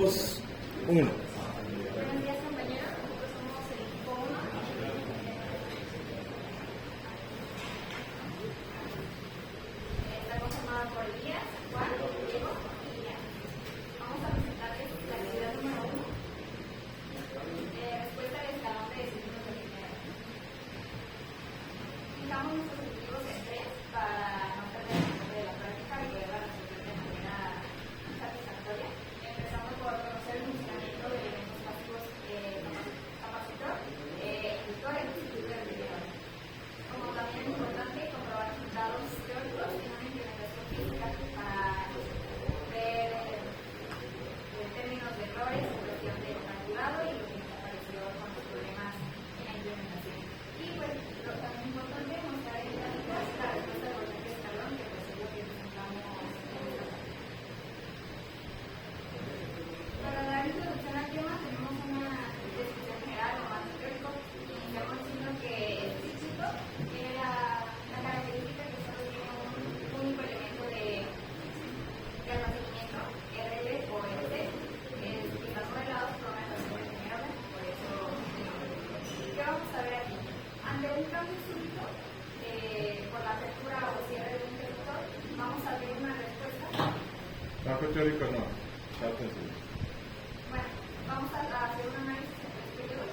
2, 1. Buenos días, compañeros. Nosotros somos el equipo 1. Está conformado por Elías, Juan, Diego y Ian. Vamos a presentarles la actividad número 1. Respuesta al escalón de signos de primera. Fijamos nuestros objetivos en 3 para no perder el enfoque de la práctica y poderla resolver de manera satisfactoria. Empezando por conocer el funcionamiento de elementos pasivos capacitor, inductor y circuito de rendimiento. Como también es importante comprobar resultados teóricos en una implementación física para ver términos de errores, cuestión de calculado y lo que nos apareció con los problemas en la implementación. Y pues lo también importante es mostrar en gráficas la respuesta de voltaje de escalón, que pues es lo que presentamos en esta parte. Para dar introducción al tema tenemos una descripción general o más teórico. Iniciamos diciendo que el circuito tiene la característica que solo tiene un único elemento de almacenamiento, RL o RC, que están modelados por una ecuación de primera orden, por eso. ¿Qué vamos a ver aquí? Ante un cambio súbito por la apertura o cierre de un interruptor, vamos a ver una respuesta. Marco teórico no. Cáltense. Bueno, vamos a hacer un análisis en 3 periodos.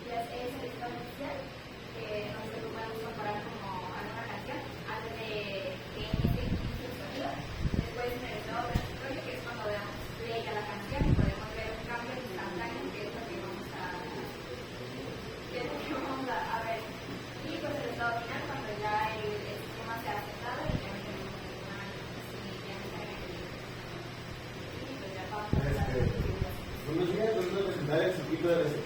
Ya es el estado inicial, que no se lo podemos comparar como alguna canción, antes de que inicie el sonido. Después en el estado transitorio, que es cuando damos play a la canción y podemos ver un cambio instantáneo, que es lo que vamos a ver. Y pues el estado final, cuando ya el sistema se ha aceptado y ya no tenemos ninguna manipulación. Y pues ya vamos a hablar de Buenos días, vamos a presentar el circuito de RC.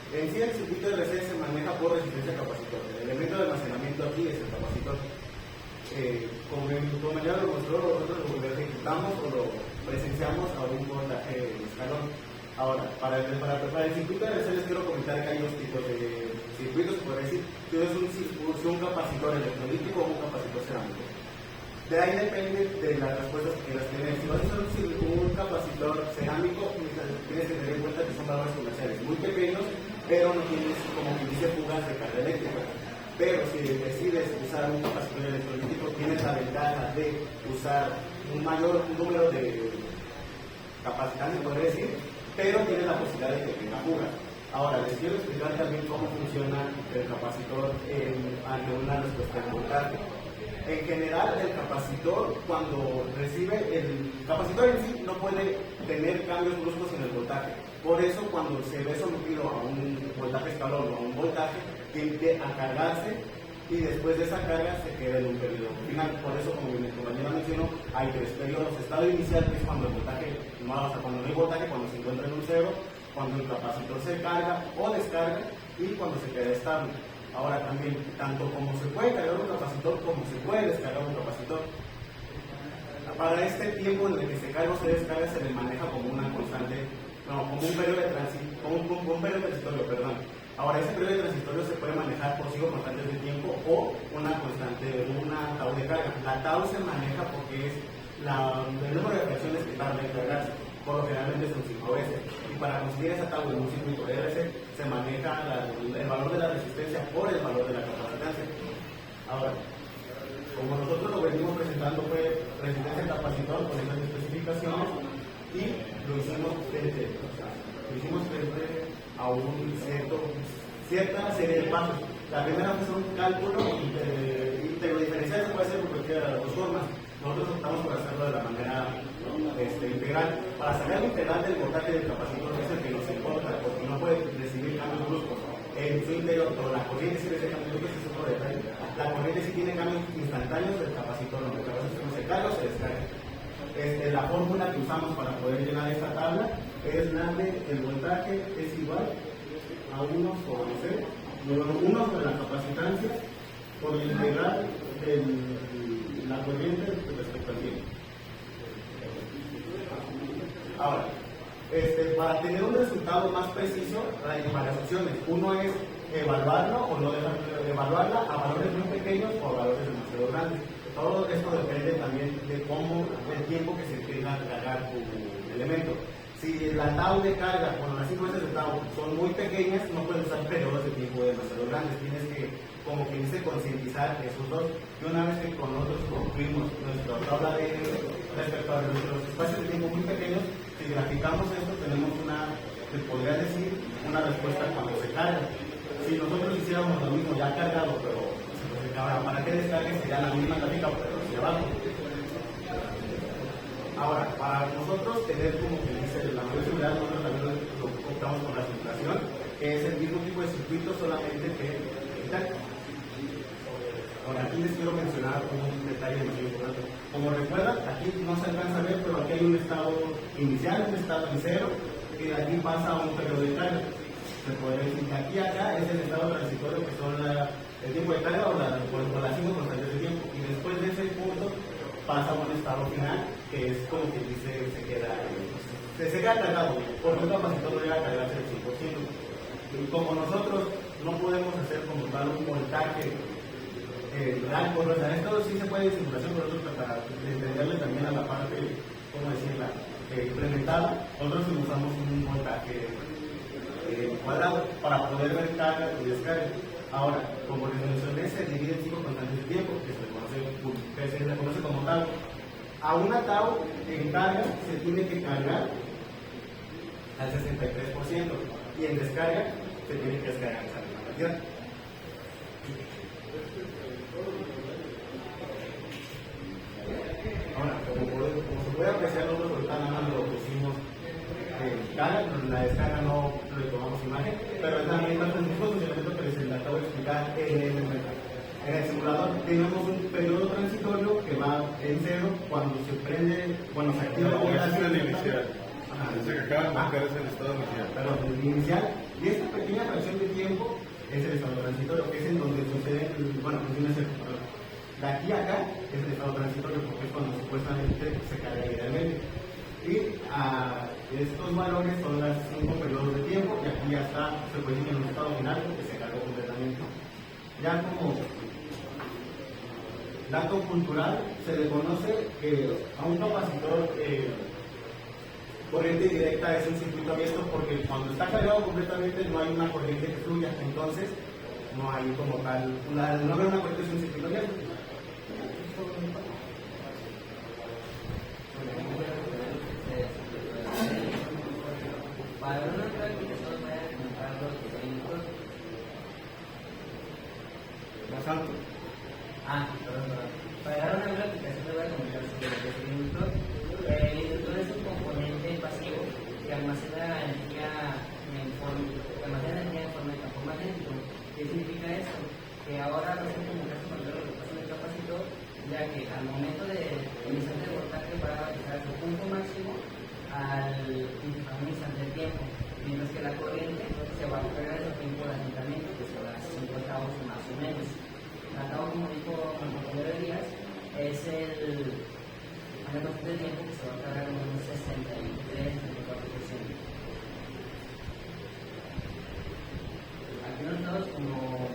En sí, el circuito de RC se maneja por resistencia capacitor. El elemento de almacenamiento aquí es el capacitor. Como el compañero lo mostró, nosotros lo ejecutamos o lo presenciamos a un voltaje de escalón. Ahora, para el circuito de RC les quiero comentar que hay 2 tipos de circuitos, por decir, que es un capacitor electrolítico o un capacitor cerámico. De ahí depende de las respuestas que las tienes. Si vas a usar un capacitor cerámico, tienes que tener en cuenta que son valores comerciales muy pequeños, pero no tienes, como que dice, fugas de carga eléctrica. Pero si decides usar un capacitor electrolítico, tienes la ventaja de usar un mayor número de capacitantes, podría decir, pero tienes la posibilidad de que tenga fugas. Ahora, les quiero explicar también cómo funciona el capacitor ante una respuesta de voltaje. En general, el capacitor, cuando recibe, el capacitor en sí no puede tener cambios bruscos en el voltaje. Por eso, cuando se ve sometido a un voltaje escalón o a un voltaje, tiende a cargarse y después de esa carga se queda en un periodo final. Por eso, como mi compañera mencionó, hay 3 periodos. Estado inicial, que es cuando el voltaje no, cuando no hay voltaje, cuando se encuentra en un cero, cuando el capacitor se carga o descarga y cuando se queda estable. Ahora también, tanto como se puede cargar un capacitor como se puede descargar un capacitor. Para este tiempo en el que se carga o se descarga se le maneja como una constante, como un periodo de transitorio, perdón. Ahora, ese periodo de transitorio se puede manejar por siglos constantes de tiempo o una constante, una tau de carga. La tau se maneja porque es el número de fracciones que tarda en cargarse. Por lo generalmente son 5 veces. Y para conseguir esa tau en un circuito de RC se maneja el valor de la resistencia por el valor de la capacitancia. Ahora, como nosotros lo venimos presentando fue resistencia capacitor con esas especificaciones y lo hicimos frente a cierta serie de pasos. La primera fue un cálculo y lo diferencial se puede hacer por cualquiera de las 2 formas. Nosotros optamos por hacerlo de la manera integral. Para sacar el integral del voltaje del capacitor, que es el que nos importa, porque no puede recibir cambios bruscos en su interior, pero la corriente sí recibe cambios bruscos, es otro detalle. La corriente sí tiene cambios instantáneos del capacitor, donde el capacitor no se carga o se descarga. La fórmula que usamos para poder llenar esta tabla es la de el voltaje es igual a 1 sobre C, 1 sobre la capacitancia por el integral de la corriente respecto al tiempo. Ahora, para tener un resultado más preciso, hay varias opciones. Uno es evaluarlo o no evaluarla a valores muy pequeños o a valores demasiado grandes. todo esto depende también de cómo, del tiempo que se tenga que cargar tu elemento. Si la TAU de carga, bueno, las secuencias de TAU son muy pequeñas, no puedes usar periodos de tiempo demasiado grandes, tienes que, como que dice, concientizar esos dos. Y una vez que con nosotros concluimos nuestra tabla de respecto a nuestros espacios de tiempo muy pequeños, si graficamos esto, tenemos una, te podría decir, una respuesta cuando se carga. Si nosotros hiciéramos lo mismo ya cargado, pero para que descargue sería la misma gráfica, pero hacia abajo. Ahora, para nosotros tener, como que dice, la mayor seguridad, nosotros también lo optamos con la simulación, que es el mismo tipo de circuito, solamente que digital. Ahora, aquí les quiero mencionar un detalle muy importante. Como recuerdan, aquí no se alcanza a ver, pero aquí hay un estado inicial, un estado en cero, y de aquí pasa a un periodo de carga. Se podría decir que aquí a acá es el estado transitorio, que son el tiempo de carga o las 5 constantes de tiempo, y después de ese punto pasa a un estado final, que es como que dice, se queda cargado, porque el capacitor no llega a cargarse al 100%. Y como nosotros no podemos hacer como tal un voltaje real, o sea, esto sí se puede en simulación, pero nosotros para entenderle también a la parte, ¿cómo decirla?, implementada, nosotros usamos un voltaje cuadrado para poder ver carga y descarga. Ahora, como les mencioné, se divide en 5 constantes de tiempo, que se le conoce como TAU. A una TAU en carga se tiene que cargar al 63% y en descarga se tiene que descargar esa misma cantidad. Ahora, como se puede apreciar, nosotros ahorita nada más lo pusimos en carga, la descarga no le tomamos imagen, pero es la misma funcionamiento que les acabo de explicar en el simulador. Tenemos un periodo transitorio que va en cero cuando se prende, bueno, se activa el inicial. Dice que acaba de marcar es el estado inicial. Perdón, el inicial. Y esta pequeña fracción de tiempo es el estado transitorio, que es en donde sucede, funciona ese control. De aquí a acá es el estado transitorio, porque es cuando supuestamente se carga idealmente. Y estos valores son los 5 periodos de tiempo, y aquí ya está, se puede decir en un estado final porque se cargó completamente. Ya como dato cultural, se le conoce que a un capacitor corriente directa es un circuito abierto, porque cuando está cargado completamente no hay una corriente que fluya, entonces no hay como tal, no haber una corriente es un circuito abierto. Para una práctica solo voy a comentar los cilindros. Más alto. Perdón. Para una práctica solo voy a comentar sobre los cilindros. El inductor es un componente pasivo que almacena energía en forma de campo magnético. ¿Qué significa esto? Que ahora no se comunica con lo que pasa en el capacitor, ya que al momento de iniciar el voltaje va a llegar a su punto máximo al instante de tiempo, mientras que la corriente se va a cargar en el tiempo de alentamiento, que será 50 avos más o menos. La TAU, como dijo mi compañero Elías, es el constante de tiempo que se va a cargar en un 63-64%. Aquí nosotros, como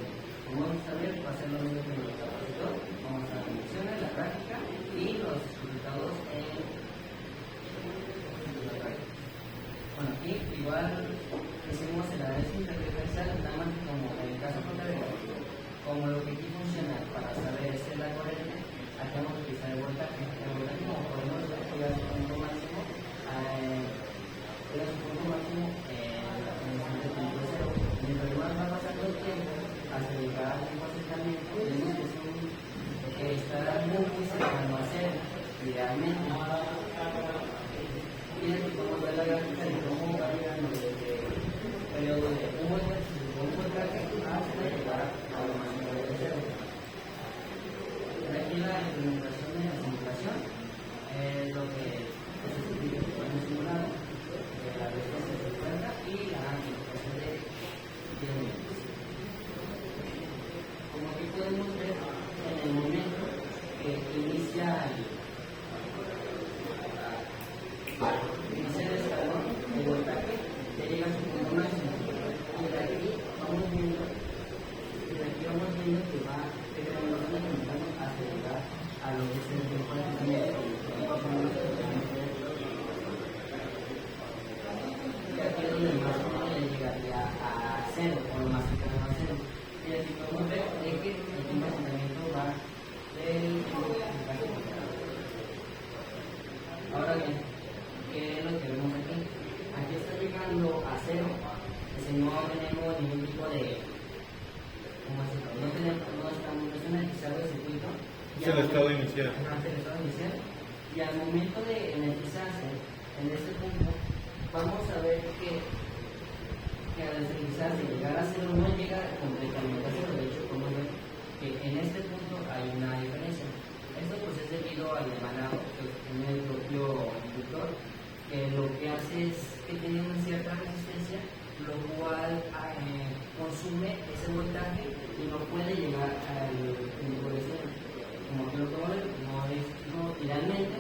vamos a ver, va a ser lo mismo que en el capacitor. Vamos a mencionar la práctica y los resultados en. Bueno, aquí igual hicimos el análisis interferencial, nada más como en el caso contrario, como lo que aquí funciona para saber si es la corriente, aquí vamos a utilizar el voltaje. El voltaje, como podemos ver, llega a su punto máximo, en el instante de tiempo cero. Mientras más va pasando el tiempo, hasta llegar al tiempo de acercamiento, vemos que está muy cercano a cero, idealmente. Tienes que ver la gráfica de cómo va llegando desde el periodo de un voltaje hasta llegar a lo máximo de cero. Aquí la implementación de la simulación es lo que se explica en el simulado, la respuesta de 50 y la implementación de 10 minutos. Como aquí podemos ver, en el momento que inicia el escalón, el voltaje, ya llega a su punto máximo. Y de aquí vamos viendo que va aumentando hasta llegar a lo que se después y aquí es donde más o menos llegaría a cero, o lo más cercano a cero. Y así podemos ver de que el tiempo de asentamiento va del ahora bien, ¿qué es lo que vemos aquí? Aquí está llegando a cero, es decir, no tenemos ningún tipo de, ¿cómo decirlo? No es energizado el circuito. Es el estado inicial. Es el estado inicial. Y al momento de energizarse, en este punto, vamos a ver que al energizarse llegar a cero no llega completamente a cero. De hecho, podemos ver que en este punto hay una diferencia. Esto pues es debido al emanado que tiene el propio inductor, que lo que hace es que tiene una cierta resistencia, lo cual consume ese voltaje y no puede llegar al punto de cero. Como que lo que idealmente,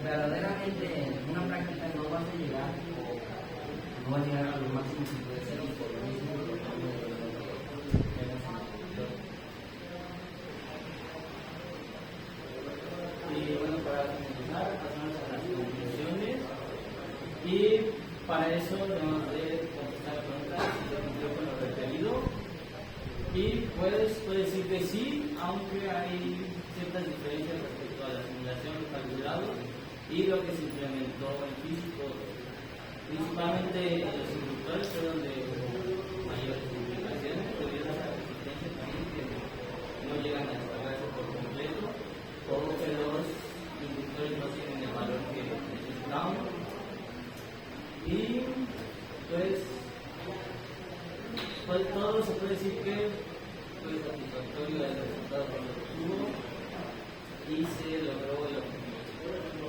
verdaderamente en una práctica no vas a llegar no va a llegar a lo máximo que puede ser y por lo mismo y bueno, para finalizar, pasamos a las conclusiones. Y para eso debemos de contestar preguntas si se cumplió con lo requerido. Y pues puede decir que sí, aunque hay ciertas diferencias respecto a la simulación calculado y lo que se implementó en físico. Principalmente los inductores fue donde hubo mayores complicaciones debido a las resistencias también que no llegan a descargarse por completo o que los inductores no tienen el valor que necesitamos. Y pues todo se puede decir que fue satisfactorio el resultado que obtuvo y se logró el objetivo.